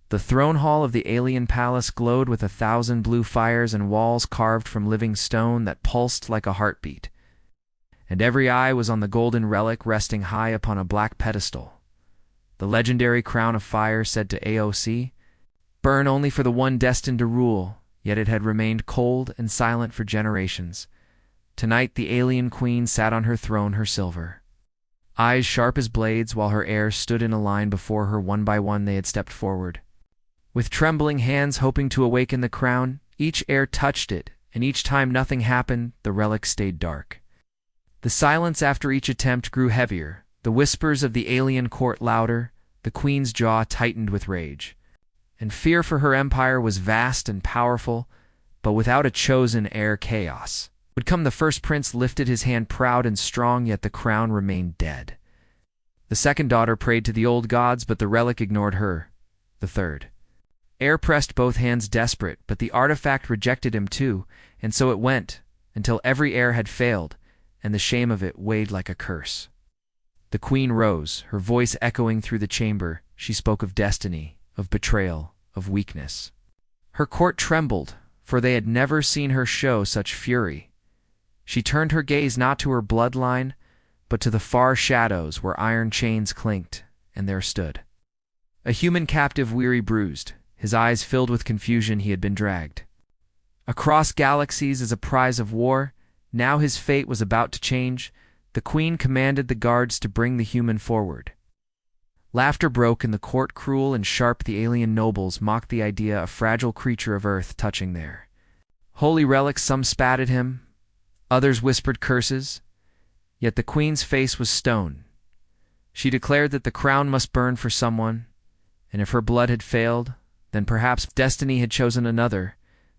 The throne hall of the alien palace glowed with 1,000 blue fires and walls carved from living stone that pulsed like a heartbeat. And every eye was on the golden relic resting high upon a black pedestal. The legendary crown of fire said to AOC, "Burn only for the one destined to rule," yet it had remained cold and silent for generations. Tonight the alien queen sat on her throne, her silver eyes sharp as blades, while her heirs stood in a line before her. One by one they had stepped forward. With trembling hands hoping to awaken the crown, each heir touched it, and each time nothing happened, the relic stayed dark. The silence after each attempt grew heavier, the whispers of the alien court louder. The queen's jaw tightened with rage. And fear for her empire was vast and powerful, but without a chosen heir, chaos would come. The first prince lifted his hand proud and strong, yet the crown remained dead. The second daughter prayed to the old gods, but the relic ignored her. The third heir pressed both hands desperate, but the artifact rejected him too, and so it went, until every heir had failed, and the shame of it weighed like a curse. The queen rose, her voice echoing through the chamber. She spoke of destiny, of betrayal, of weakness. Her court trembled, for they had never seen her show such fury. She turned her gaze not to her bloodline, but to the far shadows where iron chains clinked, and there stood a human captive, weary, bruised, his eyes filled with confusion. He had been dragged across galaxies as a prize of war. Now his fate was about to change. The queen commanded the guards to bring the human forward. Laughter broke in the court, cruel and sharp. The alien nobles mocked the idea, a fragile creature of earth touching their holy relics. Some spat at him, others whispered curses. Yet the queen's face was stone. She declared that the crown must burn for someone, and if her blood had failed, then perhaps destiny had chosen another.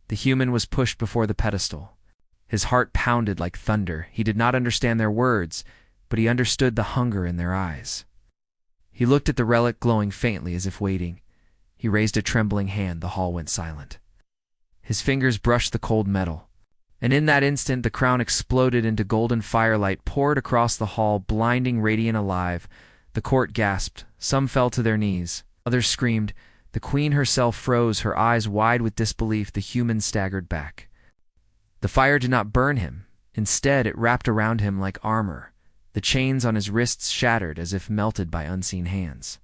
The human was pushed before the pedestal. His heart pounded like thunder. He did not understand their words, but he understood the hunger in their eyes. He looked at the relic, glowing faintly as if waiting. He raised a trembling hand. The hall went silent. His fingers brushed the cold metal, and in that instant the crown exploded into golden firelight, poured across the hall, blinding, radiant, alive. The court gasped. Some fell to their knees. Others screamed. The queen herself froze, her eyes wide with disbelief. The human staggered back. The fire did not burn him. Instead, it wrapped around him like armor. The chains on his wrists shattered as if melted by unseen hands.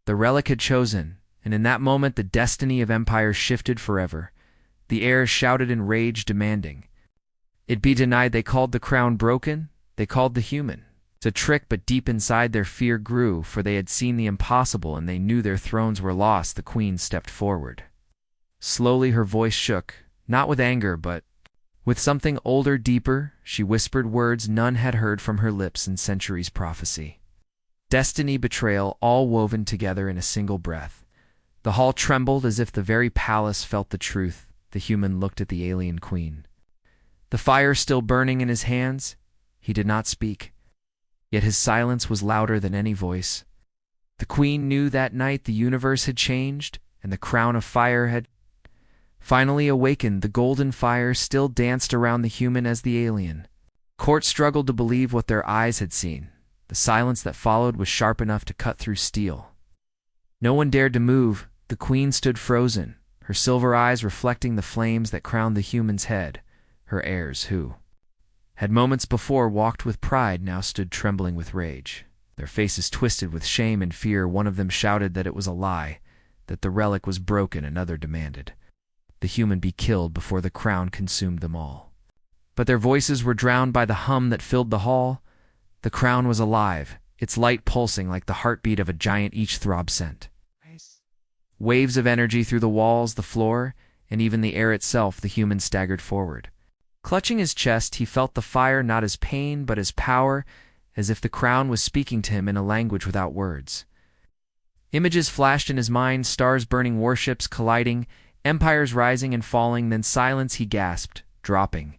The relic had chosen, and in that moment the destiny of empires shifted forever. The heirs shouted in rage, demanding it be denied. They called the crown broken. They called the human a trick, but deep inside their fear grew, for they had seen the impossible and they knew their thrones were lost. The queen stepped forward. Slowly her voice shook, not with anger, but with something older, deeper. She whispered words none had heard from her lips in centuries. Prophecy, destiny, betrayal, all woven together in a single breath. The hall trembled as if the very palace felt the truth. The human looked at the alien queen. The fire still burning in his hands, he did not speak. Yet his silence was louder than any voice. The queen knew that night the universe had changed, and the crown of fire had finally awakened. The golden fire still danced around the human as the alien. Court struggled to believe what their eyes had seen. The silence that followed was sharp enough to cut through steel. No one dared to move. The queen stood frozen, her silver eyes reflecting the flames that crowned the human's head. Her heirs, who had moments before walked with pride, now stood trembling with rage, their faces twisted with shame and fear. One of them shouted that it was a lie, that the relic was broken. Another demanded the human be killed before the crown consumed them all. But their voices were drowned by the hum that filled the hall. The crown was alive, its light pulsing like the heartbeat of a giant. Each throb sent waves of energy through the walls, the floor, and even the air itself. The human staggered forward. Clutching his chest, he felt the fire not as pain but as power, as if the crown was speaking to him in a language without words. Images flashed in his mind, stars burning, warships colliding, empires rising and falling. Then silence. He gasped, dropping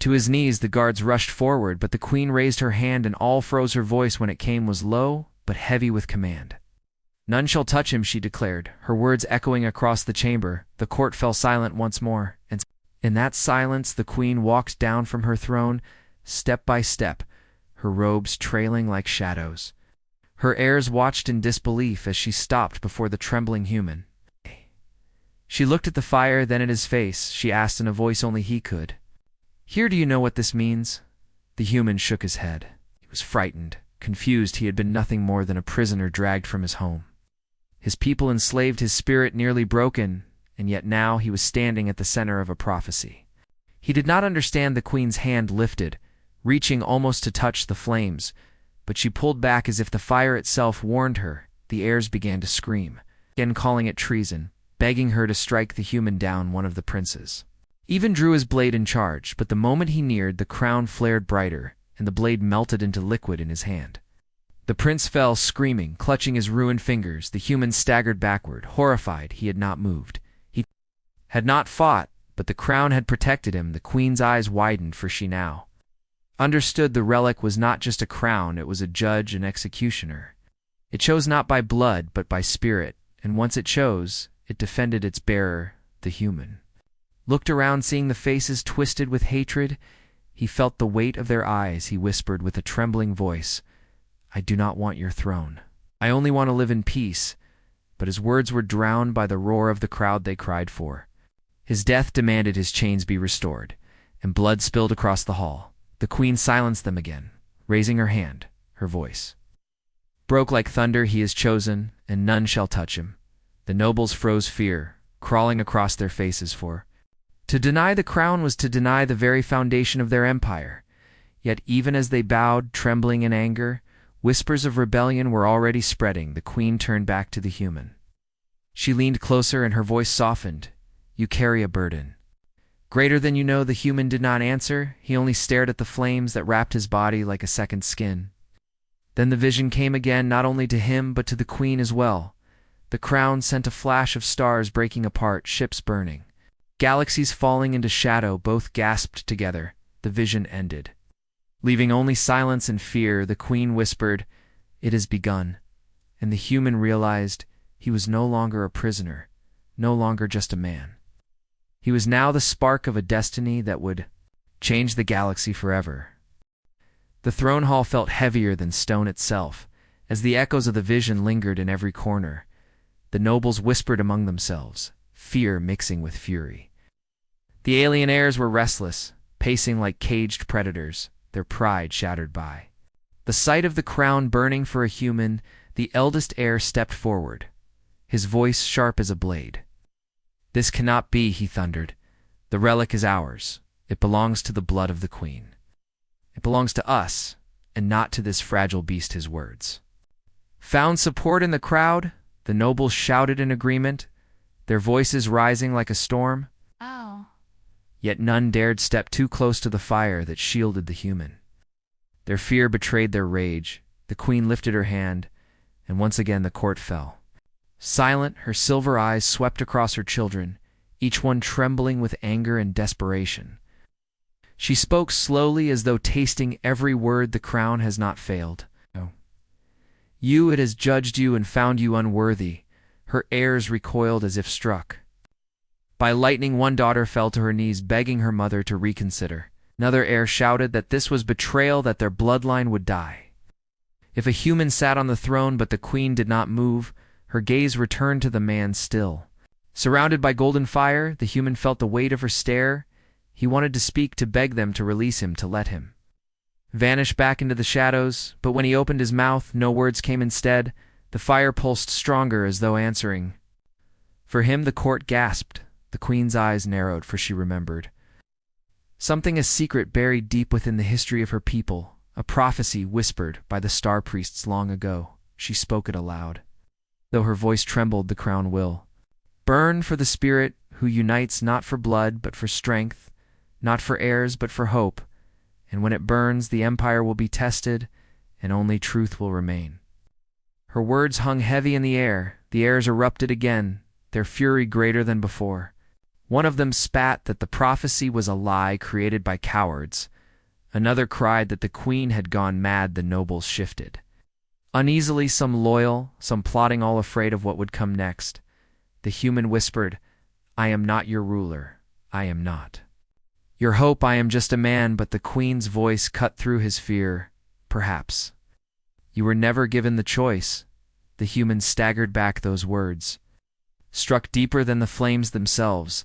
to his knees. The guards rushed forward, but the queen raised her hand and all froze. Her voice, when it came, was low but heavy with command. "None shall touch him," she declared, her words echoing across the chamber. The court fell silent once more, and in that silence the queen walked down from her throne, step by step, her robes trailing like shadows. Her heirs watched in disbelief as she stopped before the trembling human. She looked at the fire, then at his face. She asked in a voice only he could. "Here, do you know what this means?" The human shook his head. He was frightened, confused. He had been nothing more than a prisoner dragged from his home. His people enslaved, his spirit nearly broken, and yet now he was standing at the center of a prophecy. He did not understand. The queen's hand lifted, reaching almost to touch the flames, but she pulled back as if the fire itself warned her. The heirs began to scream, again calling it treason, begging her to strike the human down, one of the princes. Even drew his blade and charged, but the moment he neared, the crown flared brighter, and the blade melted into liquid in his hand. The prince fell, screaming, clutching his ruined fingers. The human staggered backward, horrified. He had not moved. He had not fought, but the crown had protected him. The queen's eyes widened, for she now understood the relic was not just a crown, it was a judge and executioner. It chose not by blood, but by spirit, and once it chose, it defended its bearer, the human. Looked around, seeing the faces twisted with hatred. He felt the weight of their eyes. He whispered with a trembling voice, "I do not want your throne. I only want to live in peace." But his words were drowned by the roar of the crowd they cried for. His death demanded his chains be restored, and blood spilled across the hall. The queen silenced them again, raising her hand. Her voice broke like thunder. "He is chosen, and none shall touch him." The nobles froze, fear crawling across their faces, for to deny the crown was to deny the very foundation of their empire. Yet even as they bowed, trembling in anger, whispers of rebellion were already spreading. The queen turned back to the human. She leaned closer, and her voice softened. "You carry a burden greater than you know." The human did not answer. He only stared at the flames that wrapped his body like a second skin. Then the vision came again, not only to him, but to the queen as well. The crown sent a flash of stars breaking apart, ships burning, galaxies falling into shadow. Both gasped together. The vision ended, leaving only silence and fear. The queen whispered, "It has begun." And the human realized he was no longer a prisoner, no longer just a man. He was now the spark of a destiny that would change the galaxy forever. The throne hall felt heavier than stone itself, as the echoes of the vision lingered in every corner. The nobles whispered among themselves, fear mixing with fury. The alien heirs were restless, pacing like caged predators, their pride shattered by the sight of the crown burning for a human. The eldest heir stepped forward, his voice sharp as a blade. "This cannot be," he thundered. "The relic is ours. It belongs to the blood of the queen. It belongs to us, and not to this fragile beast." His words found support in the crowd. The nobles shouted in agreement, their voices rising like a storm. Oh. Yet none dared step too close to the fire that shielded the human. Their fear betrayed their rage. The queen lifted her hand, and once again the court fell. Silent, her silver eyes swept across her children, each one trembling with anger and desperation. She spoke slowly, as though tasting every word. "The crown has not failed. No. It has judged you and found you unworthy." Her heirs recoiled as if struck by lightning. One daughter fell to her knees, begging her mother to reconsider. Another heir shouted that this was betrayal, that their bloodline would die if a human sat on the throne. But the queen did not move. Her gaze returned to the man still. Surrounded by golden fire, the human felt the weight of her stare. He wanted to speak, to beg them to release him, to let him vanish back into the shadows. But when he opened his mouth, no words came. Instead, the fire pulsed stronger, as though answering. For him, the court gasped. The queen's eyes narrowed, for she remembered something, a secret buried deep within the history of her people, a prophecy whispered by the star priests long ago. She spoke it aloud. Though her voice trembled, "The crown will burn for the spirit who unites not for blood but for strength, not for heirs but for hope. And when it burns, the empire will be tested, and only truth will remain." Her words hung heavy in the air. The heirs erupted again, their fury greater than before. One of them spat that the prophecy was a lie created by cowards. Another cried that the queen had gone mad. The nobles shifted uneasily, some loyal, some plotting, all afraid of what would come next. The human whispered, "I am not your ruler. I am not your hope. I am just a man." But the queen's voice cut through his fear. "Perhaps you were never given the choice." The human staggered back those words. struck deeper than the flames themselves,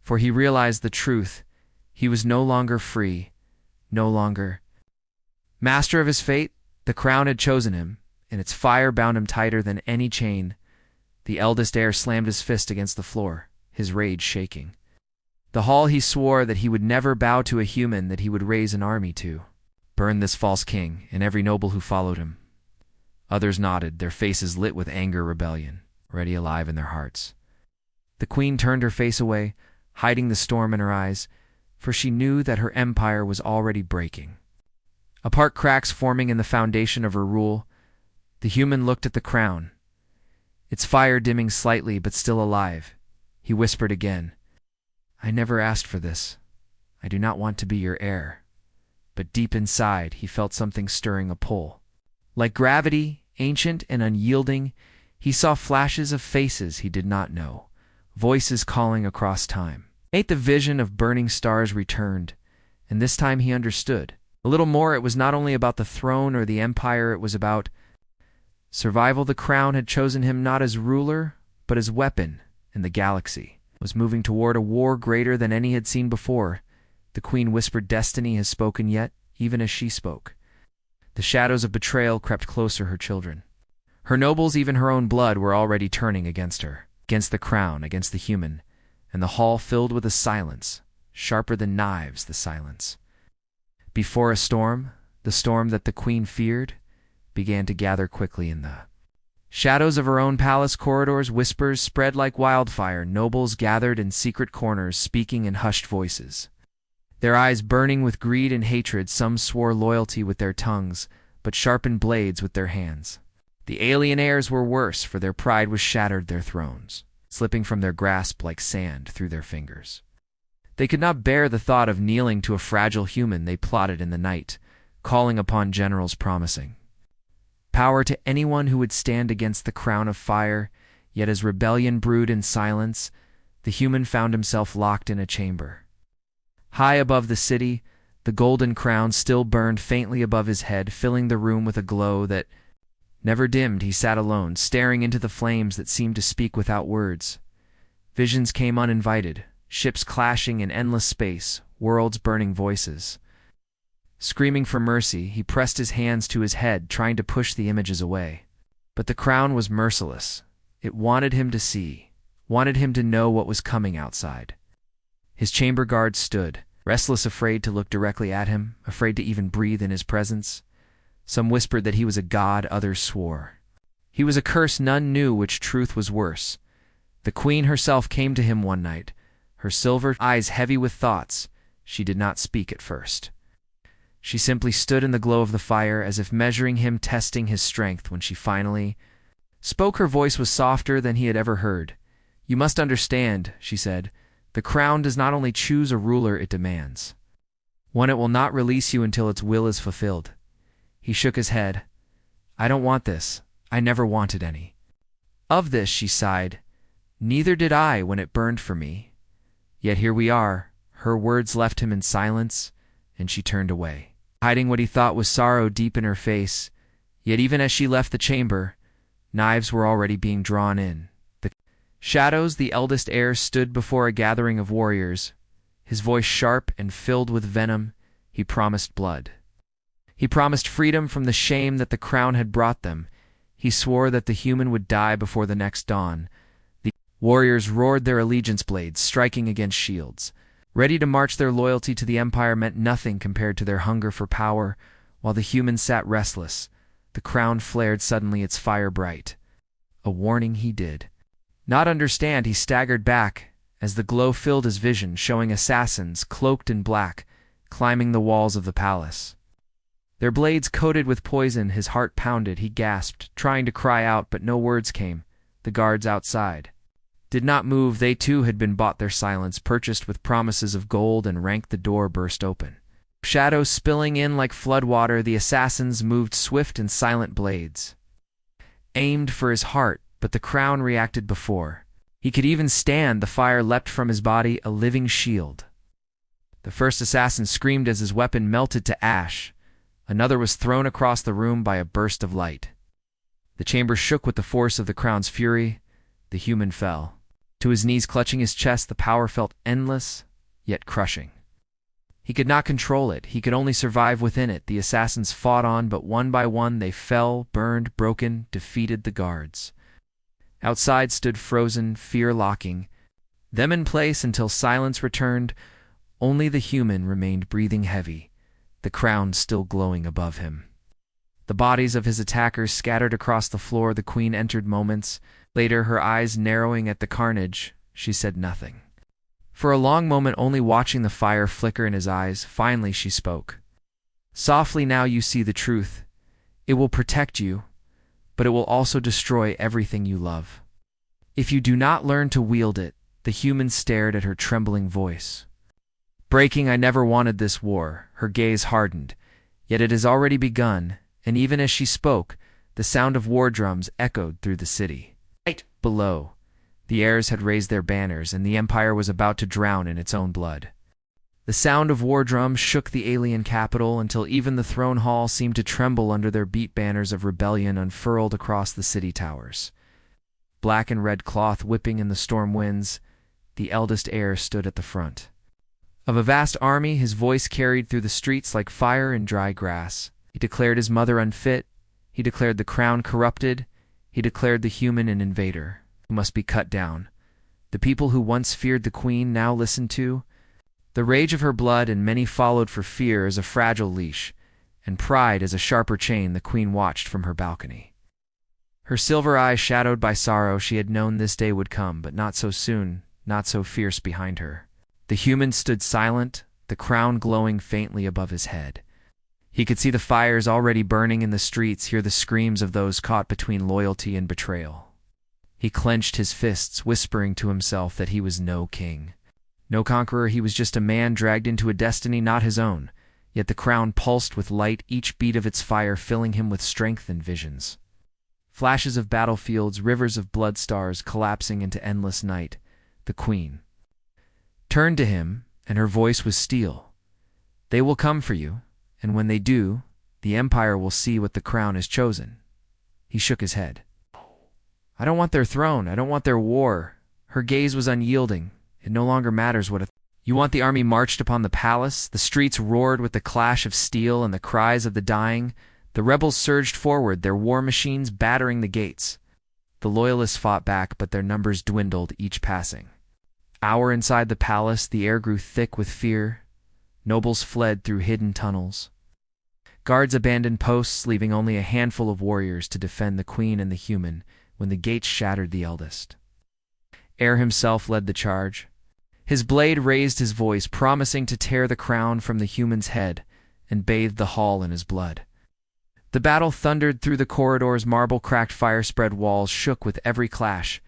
for he realized the truth. He was no longer free, no longer master of his fate. The crown had chosen him, and its fire bound him tighter than any chain. The eldest heir slammed his fist against the floor, his rage shaking. The hall he swore that he would never bow to a human, that he would raise an army to burn this false king and every noble who followed him. Others nodded, their faces lit with anger, rebellion, already alive in their hearts. The queen turned her face away, hiding the storm in her eyes, for she knew that her empire was already breaking. Apart cracks forming in the foundation of her rule, the human looked at the crown, its fire dimming slightly but still alive. He whispered again, "I never asked for this. I do not want to be your heir." But deep inside, he felt something stirring a pull. Like gravity, ancient and unyielding, he saw flashes of faces he did not know, voices calling across time. The vision of burning stars returned, and this time he understood. A little more, it was not only about the throne or the empire, it was about survival. The crown had chosen him not as ruler, but as weapon, and the galaxy was moving toward a war greater than any had seen before. The queen whispered, "Destiny has spoken yet," even as she spoke. The shadows of betrayal crept closer. Her children, her nobles, even her own blood, were already turning against her, against the crown, against the human, and the hall filled with a silence, sharper than knives, the silence. Before a storm, the storm that the queen feared, began to gather quickly in the shadows of her own palace corridors. Whispers spread like wildfire. Nobles gathered in secret corners, speaking in hushed voices, their eyes burning with greed and hatred. Some swore loyalty with their tongues, but sharpened blades with their hands. The alien heirs were worse, for their pride was shattered, their thrones slipping from their grasp like sand through their fingers. They could not bear the thought of kneeling to a fragile human. They plotted in the night, calling upon generals, promising power to anyone who would stand against the crown of fire. Yet as rebellion brewed in silence, the human found himself locked in a chamber. High above the city, the golden crown still burned faintly above his head, filling the room with a glow that never dimmed. He sat alone, staring into the flames that seemed to speak without words. Visions came uninvited, ships clashing in endless space, worlds burning, voices screaming for mercy. He pressed his hands to his head, trying to push the images away. But the crown was merciless. It wanted him to see, wanted him to know what was coming outside. His chamber guards stood, restless, afraid to look directly at him, afraid to even breathe in his presence. Some whispered that he was a god, others swore he was a curse. None knew which truth was worse. The queen herself came to him one night, her silver eyes heavy with thoughts. She did not speak at first. She simply stood in the glow of the fire, as if measuring him, testing his strength. When she finally spoke, her voice was softer than he had ever heard. "You must understand," she said, "the crown does not only choose a ruler, it demands one. It will not release you until its will is fulfilled." He shook his head. "I don't want this. I never wanted any of this," she sighed. "Neither did I when it burned for me. Yet here we are." Her words left him in silence, and she turned away, hiding what he thought was sorrow deep in her face. Yet even as she left the chamber, knives were already being drawn in the shadows. The eldest heir stood before a gathering of warriors, his voice sharp and filled with venom. He promised blood. He promised freedom from the shame that the crown had brought them. He swore that the human would die before the next dawn. The warriors roared their allegiance blades, striking against shields, ready to march. Their loyalty to the empire meant nothing compared to their hunger for power. While the human sat restless, the crown flared suddenly, its fire bright. A warning he did not understand. He staggered back as the glow filled his vision, showing assassins cloaked in black climbing the walls of the palace, their blades coated with poison. His heart pounded. He gasped, trying to cry out, but no words came. The guards outside did not move. They too had been bought, their silence purchased with promises of gold and rank. The door burst open, shadows spilling in like floodwater. The assassins moved, swift and silent blades aimed for his heart, but the crown reacted before he could even stand. The fire leapt from his body, a living shield. The first assassin screamed as his weapon melted to ash. Another was thrown across the room by a burst of light. The chamber shook with the force of the crown's fury. The human fell, To his knees clutching his chest, the power felt endless, yet crushing. He could not control it, he could only survive within it. The assassins fought on, but one by one they fell, burned, broken, defeated the guards. Outside stood frozen, fear-locking, them in place until silence returned. Only the human remained breathing heavy, the crown still glowing above him. The bodies of his attackers scattered across the floor. The queen entered moments later, her eyes narrowing at the carnage. She said nothing. For a long moment, only watching the fire flicker in his eyes. Finally she spoke. Softly, now you see the truth. It will protect you, but it will also destroy everything you love. If you do not learn to wield it. The human stared at her trembling voice. Breaking, I never wanted this war. Her gaze hardened. Yet it has already begun, and even as she spoke, the sound of war drums echoed through the city. Right below, the heirs had raised their banners, and the empire was about to drown in its own blood. The sound of war drums shook the alien capital until even the throne hall seemed to tremble under their beat. Banners of rebellion unfurled across the city towers. Black and red cloth whipping in the storm winds, the eldest heir stood at the front. Of a vast army, his voice carried through the streets like fire in dry grass. He declared his mother unfit, he declared the crown corrupted, he declared the human an invader who must be cut down. The people who once feared the queen now listened to the rage of her blood, and many followed, for fear as a fragile leash, and pride as a sharper chain. The queen watched from her balcony. Her silver eyes shadowed by sorrow. She had known this day would come, but not so soon, not so fierce behind her. The human stood silent, the crown glowing faintly above his head. He could see the fires already burning in the streets, hear the screams of those caught between loyalty and betrayal. He clenched his fists, whispering to himself that he was no king, no conqueror. He was just a man dragged into a destiny not his own. Yet the crown pulsed with light, each beat of its fire filling him with strength and visions. Flashes of battlefields, rivers of blood stars collapsing into endless night. The queen turned to him, and her voice was steel. They will come for you, and when they do, the empire will see what the crown has chosen. He shook his head. I don't want their throne. I don't want their war. Her gaze was unyielding. It no longer matters what you want. The army marched upon the palace. The streets roared with the clash of steel and the cries of the dying. The rebels surged forward, their war machines battering the gates. The loyalists fought back, but their numbers dwindled each passing hour. Inside the palace, the air grew thick with fear. Nobles fled through hidden tunnels. Guards abandoned posts, leaving only a handful of warriors to defend the queen and the human. When the gates shattered, the eldest heir himself led the charge. His blade raised his voice, promising to tear the crown from the human's head, and bathed the hall in his blood. The battle thundered through the corridors. Marble-cracked fire-spread walls shook with every clash.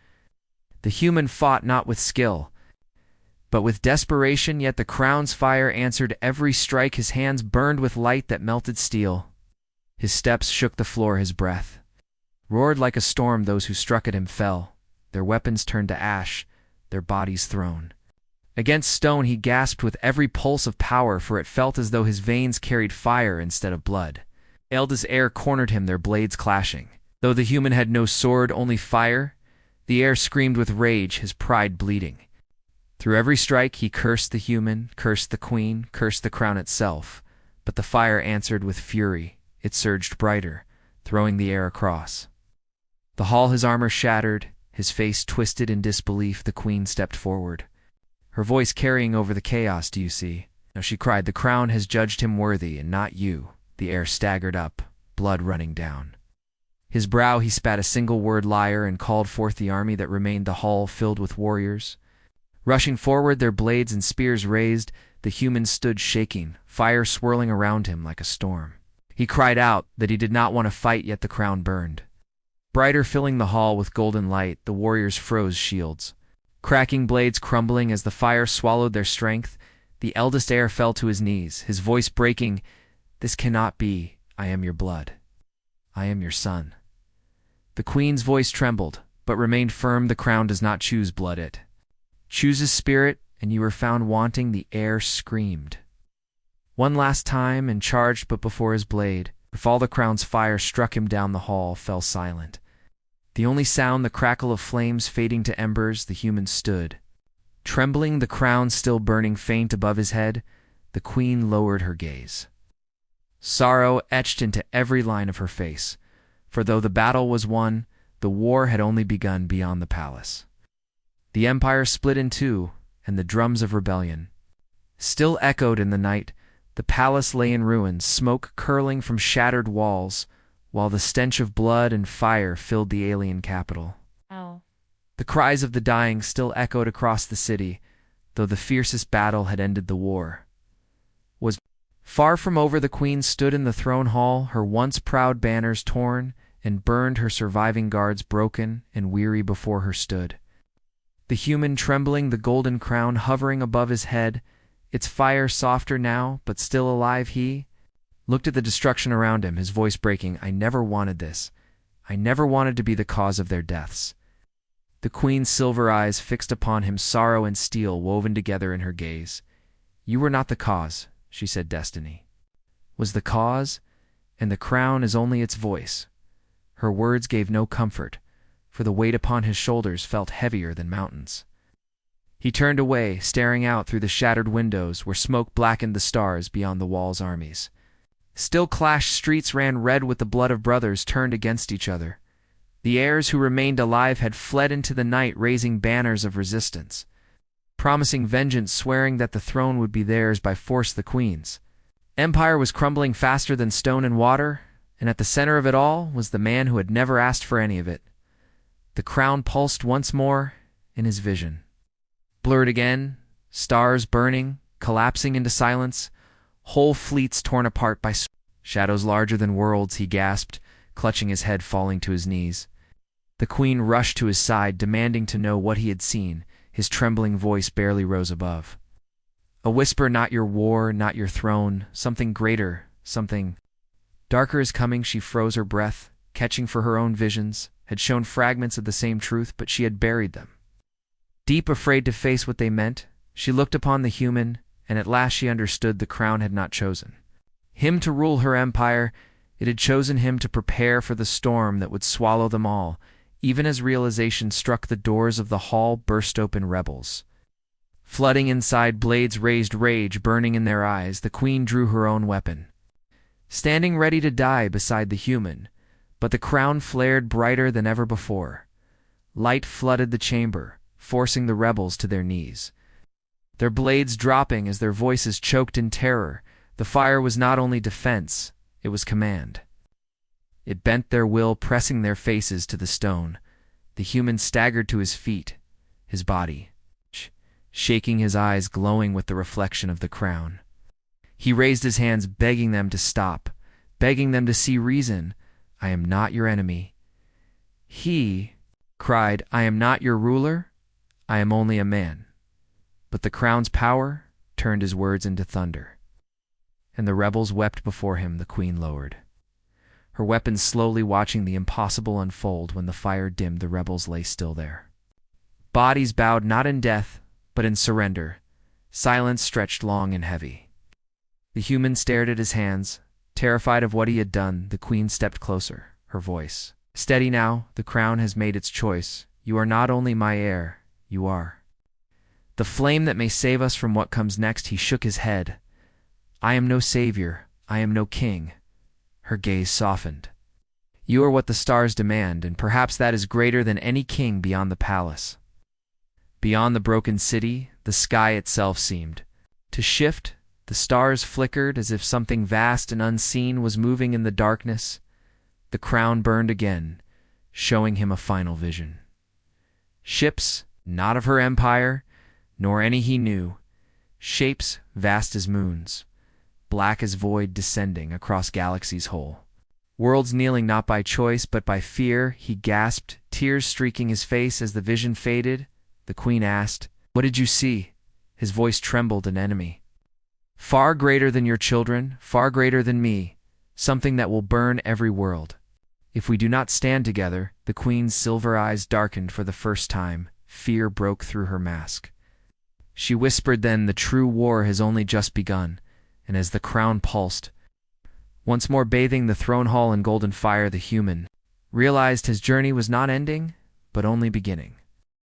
The human fought not with skill, but with desperation. Yet the crown's fire answered every strike. His hands burned with light that melted steel. His steps shook the floor. His breath roared like a storm. Those who struck at him fell, their weapons turned to ash, their bodies thrown against stone. He gasped with every pulse of power, for it felt as though his veins carried fire instead of blood. Eldest heir cornered him, their blades clashing. Though the human had no sword, only fire, the heir screamed with rage, his pride bleeding. Through every strike he cursed the human, cursed the queen, cursed the crown itself. But the fire answered with fury. It surged brighter, throwing the heir across the hall. His armor shattered, his face twisted in disbelief. The queen stepped forward, her voice carrying over the chaos. Do you see? Now, she cried, the crown has judged him worthy, and not you. The heir staggered up, blood running down his brow. He spat a single word, liar, and called forth the army that remained. The hall filled with warriors, rushing forward, their blades and spears raised. The human stood shaking, fire swirling around him like a storm. He cried out that he did not want to fight, yet the crown burned brighter, filling the hall with golden light. The warriors froze, shields cracking, blades crumbling as the fire swallowed their strength. The eldest heir fell to his knees, his voice breaking. This cannot be. I am your blood. I am your son. The queen's voice trembled, but remained firm. The crown does not choose blood, it chooses spirit, and you are found wanting. The heir screamed one last time and charged, but before his blade, if all the crown's fire struck him down, the hall fell silent. The only sound the crackle of flames fading to embers. The human stood. Trembling, the crown still burning faint above his head, the queen lowered her gaze. Sorrow etched into every line of her face, for though the battle was won, the war had only begun beyond the palace. The empire split in two, and the drums of rebellion still echoed in the night. The palace lay in ruins, smoke curling from shattered walls, while the stench of blood and fire filled the alien capital. Oh. The cries of the dying still echoed across the city, though the fiercest battle had ended the war. Far from over, the queen stood in the throne hall, her once proud banners torn and burned, her surviving guards broken and weary before her stood. The human trembling, the golden crown hovering above his head, its fire softer now, but still alive, he looked at the destruction around him, his voice breaking. I never wanted this. I never wanted to be the cause of their deaths. The queen's silver eyes fixed upon him, sorrow and steel woven together in her gaze. You were not the cause, she said. Destiny was the cause, and the crown is only its voice. Her words gave no comfort, for the weight upon his shoulders felt heavier than mountains. He turned away, staring out through the shattered windows where smoke blackened the stars beyond the wall's armies. Still clashed streets ran red with the blood of brothers turned against each other. The heirs who remained alive had fled into the night, raising banners of resistance, promising vengeance, swearing that the throne would be theirs by force, the queen's. Empire was crumbling faster than stone and water, and at the center of it all was the man who had never asked for any of it. The crown pulsed once more in his vision. Blurred again, stars burning, collapsing into silence, whole fleets torn apart by shadows larger than worlds, he gasped, clutching his head, falling to his knees. The queen rushed to his side, demanding to know what he had seen. His trembling voice barely rose above. A whisper, not your war, not your throne, something greater, something darker is coming. She froze her breath, catching for her own visions, had shown fragments of the same truth, but she had buried them. Deep, afraid to face what they meant, she looked upon the human, and at last she understood. The crown had not chosen him to rule her empire. It had chosen him to prepare for the storm that would swallow them all. Even as realization struck, the doors of the hall burst open, rebels flooding inside, blades raised, rage burning in their eyes. The queen drew her own weapon, standing ready to die beside the human, but the crown flared brighter than ever before. Light flooded the chamber, forcing the rebels to their knees, their blades dropping as their voices choked in terror. The fire was not only defense, it was command. It bent their will, pressing their faces to the stone. The human staggered to his feet, his body shaking, his eyes glowing with the reflection of the crown. He raised his hands, begging them to stop, begging them to see reason. I am not your enemy. He cried, I am not your ruler. I am only a man. But the crown's power turned his words into thunder, and the rebels wept before him. The queen lowered her weapons slowly, watching the impossible unfold. When the fire dimmed, the rebels lay still there, bodies bowed, not in death, but in surrender. Silence stretched long and heavy. The human stared at his hands, terrified of what he had done. The queen stepped closer, her voice steady now. The crown has made its choice. You are not only my heir, you are the flame that may save us from what comes next. He shook his head. I am no savior. I am no king. Her gaze softened. You are what the stars demand, and perhaps that is greater than any king beyond the palace. Beyond the broken city, the sky itself seemed to shift. The stars flickered as if something vast and unseen was moving in the darkness. The crown burned again, showing him a final vision. Ships, not of her empire, nor any he knew. Shapes vast as moons, black as void, descending across galaxies whole. Worlds kneeling not by choice but by fear. He gasped, tears streaking his face as the vision faded. The queen asked, what did you see? His voice trembled, an enemy. Far greater than your children, far greater than me, something that will burn every world. If we do not stand together. The queen's silver eyes darkened for the first time. Fear broke through her mask. She whispered then, the true war has only just begun. And as the crown pulsed, once more bathing the throne hall in golden fire, the human realized his journey was not ending, but only beginning.